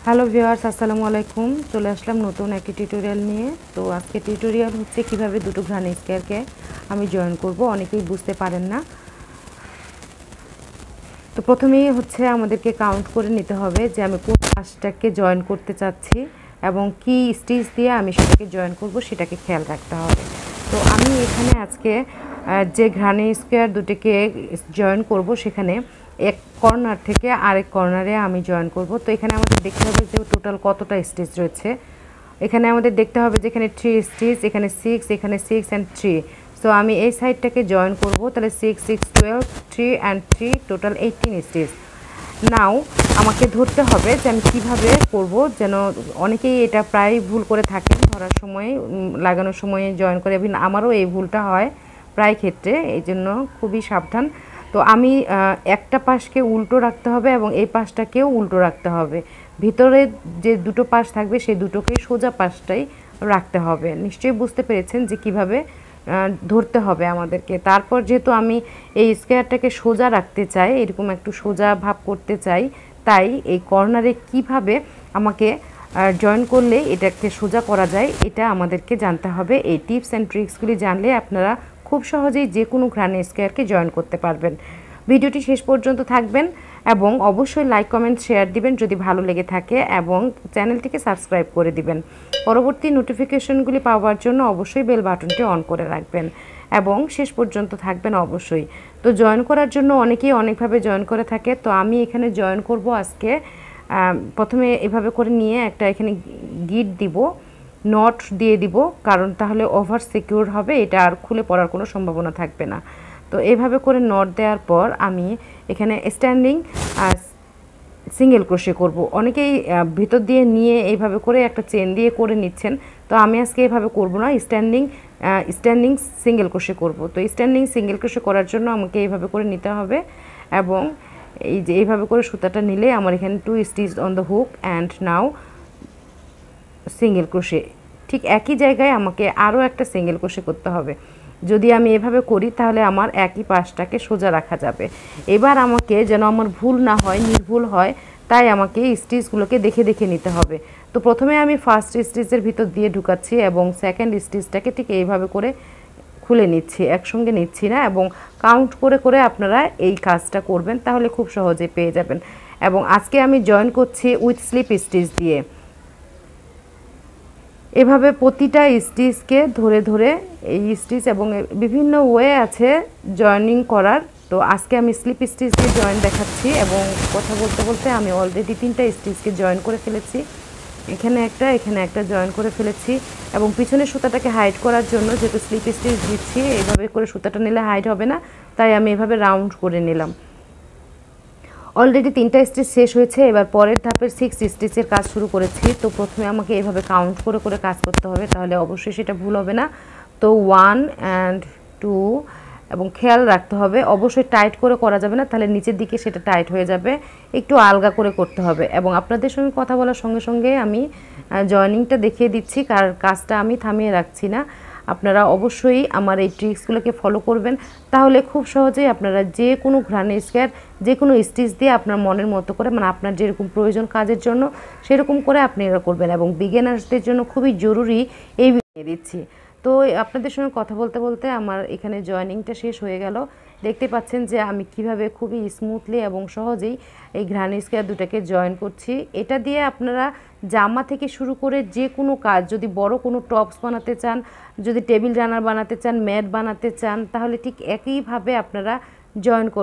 Hello viewers, আসসালামু আলাইকুম। চলে আসলাম নতুন একটি টিউটোরিয়াল নিয়ে। তো আজকে টিউটোরিয়াল হচ্ছে কিভাবে দুটো গ্রানি স্কোয়ারকে আমি জয়েন করব। অনেকেই বুঝতে পারেন না। তো প্রথমেই হচ্ছে আমাদেরকে কাউন্ট করে নিতে হবে যে আমি কোন পাশটাকে জয়েন করতে চাচ্ছি এবং কি স্টিচ দিয়ে আমি সেটাকে জয়েন করব সেটাকে খেয়াল রাখতে হবে। তো আমি এখানে আজকে যে গ্রানি স্কোয়ার দুটিকে জয়েন করব সেখানে এক কর্নার থেকে আরেক কর্নারে আমি জয়েন করব। তো এখানে আমাদের দেখতে হবে যে টোটাল কতটা স্টিচ রয়েছে। এখানে আমাদের দেখতে হবে যে এখানে 3 স্টিচ, এখানে 6, এখানে 6 অ্যান্ড 3। সো আমি এই সাইডটাকে জয়েন করব। তাহলে 6 6 12, 3 অ্যান্ড 3 টোটাল 18 স্টিচ। নাও আমাকে ধরতে হবে যে আমি কীভাবে করব, যেন অনেকেই এটা প্রায় ভুল করে থাকেন ধরার সময়, লাগানোর সময় জয়েন করে। আমারও এই ভুলটা হয় প্রায় ক্ষেত্রে, এই জন্য খুবই সাবধান। তো আমি একটা পাশকে উল্টো রাখতে হবে এবং এই পাশটাকেও উল্টো রাখতে হবে। ভিতরে যে দুটো পাশ থাকবে সেই দুটোকেই সোজা পাশটাই রাখতে হবে। নিশ্চয়ই বুঝতে পেরেছেন যে কিভাবে ধরতে হবে আমাদেরকে। তারপর যেহেতু আমি এই স্কোয়ারটাকে সোজা রাখতে চাই, এরকম একটু সোজা ভাব করতে চাই, তাই এই কর্নারে কিভাবে আমাকে জয়েন করলে এটাকে সোজা করা যায় এটা আমাদেরকে জানতে হবে। এই টিপস অ্যান্ড ট্রিক্সগুলি জানলে আপনারা খুব সহজেই যে কোনো গ্রানি স্কোয়ারকে জয়েন করতে পারবেন। ভিডিওটি শেষ পর্যন্ত থাকবেন এবং অবশ্যই লাইক কমেন্ট শেয়ার দিবেন যদি ভালো লেগে থাকে এবং চ্যানেলটিকে সাবস্ক্রাইব করে দিবেন। পরবর্তী নোটিফিকেশনগুলি পাওয়ার জন্য অবশ্যই বেল বাটনটি অন করে রাখবেন এবং শেষ পর্যন্ত থাকবেন অবশ্যই। তো জয়েন করার জন্য অনেকেই অনেকভাবে জয়েন করে থাকে। তো আমি এখানে জয়েন করব আজকে। প্রথমে এভাবে করে নিয়ে একটা এখানে গিট দিব, নট দিয়ে দিব, কারণ তাহলে ওভার সিকিউর হবে, এটা আর খুলে পড়ার কোনো সম্ভাবনা থাকবে না। তো এইভাবে করে নট দেওয়ার পর আমি এখানে স্ট্যান্ডিং সিঙ্গেল ক্রোশে করব। অনেকেই ভিতর দিয়ে নিয়ে এইভাবে করে একটা চেন দিয়ে করে নিচ্ছেন। তো আমি আজকে এইভাবে করব না, স্ট্যান্ডিং সিঙ্গেল ক্রোশে করব। তো স্ট্যান্ডিং সিঙ্গেল ক্রোশে করার জন্য আমাকে এইভাবে করে নিতে হবে এবং এই যে এইভাবে করে সুতাটা নিলে আমার এখানে 2 stitch on the hook and now single crochet. ঠিক একই জায়গায় আমাকে আরও একটা সিঙ্গেল ক্রোশে করতে হবে। যদি আমি এভাবে করি তাহলে আমার একই পাশটাকে সোজা রাখা যাবে। এবার আমাকে যেন আমার ভুল না হয়, নির্ভুল হয়, তাই আমাকে স্টিচগুলোকে দেখে দেখে নিতে হবে। তো প্রথমে আমি ফার্স্ট স্টিচের ভিতর দিয়ে ঢুকাচ্ছি এবং সেকেন্ড স্টিচটাকে ঠিক এইভাবে করে খুলে নিচ্ছি, একসঙ্গে নিচ্ছি না। এবং কাউন্ট করে করে আপনারা এই কাজটা করবেন, তাহলে খুব সহজে পেয়ে যাবেন। এবং আজকে আমি জয়েন করছি উইথ স্লিপ স্টিচ দিয়ে। এভাবে প্রতিটা স্টিচকে ধরে ধরে এই স্টিচ এবং বিভিন্ন ওয়ে আছে জয়েনিং করার। তো আজকে আমি স্লিপ স্টিচ দিয়ে জয়েন দেখাচ্ছি এবং কথা বলতে বলতে আমি অলরেডি 3টা স্টিচকে জয়েন করে ফেলেছি। এখানে একটা জয়েন করে ফেলেছি এবং পিছনের সুতাটাকে হাইড করার জন্য, যেহেতু স্লিপ স্টিচ দিচ্ছি, এইভাবে করে সুতাটা নিলে হাইড হবে না, তাই আমি এভাবে রাউন্ড করে নিলাম। অলরেডি 3টা স্টিচ শেষ হয়েছে। এবার পরের ধাপের 6 স্টিচের কাজ শুরু করেছি। তো প্রথমে আমাকে এইভাবে কাউন্ট করে করে কাজ করতে হবে, তাহলে অবশ্যই সেটা ভুল হবে না। তো 1 অ্যান্ড 2 এবং খেয়াল রাখতে হবে অবশ্যই টাইট করে করা যাবে না, তাহলে নিচের দিকে সেটা টাইট হয়ে যাবে। একটু আলগা করে করতে হবে এবং আপনাদের সঙ্গে কথা বলার সঙ্গে সঙ্গে আমি জয়েনিংটা দেখিয়ে দিচ্ছি, কারণ কাজটা আমি থামিয়ে রাখছি না। আপনারা অবশ্যই আমার এই ট্রিক্সগুলোকে ফলো করবেন, তাহলে খুব সহজেই আপনারা যে কোনো গ্রানি স্কোয়ার, যে কোনো স্টিচ দিয়ে আপনার মনের মতো করে, মানে আপনার যেরকম প্রয়োজন কাজের জন্য সেরকম করে আপনি এটা করবেন। এবং বিগিনার্সদের জন্য খুবই জরুরি এই ভিডিও দিচ্ছি। তো আপনাদের সঙ্গে কথা বলতে বলতে আমার এখানে জয়েনিংটা শেষ হয়ে গেল। দেখতে পাচ্ছেন যে আমি কিভাবে খুবই স্মুথলি এবং সহজেই এই গ্রানি স্কোয়ার দুটাকে জয়েন করছি। এটা দিয়ে আপনারা জামা থেকে শুরু করে যে কোনো কাজ, যদি বড় কোনো টপস বানাতে চান, যদি টেবিল রানার বানাতে চান, ম্যাট বানাতে চান, তাহলে ঠিক একইভাবে আপনারা জয়েন করবেন।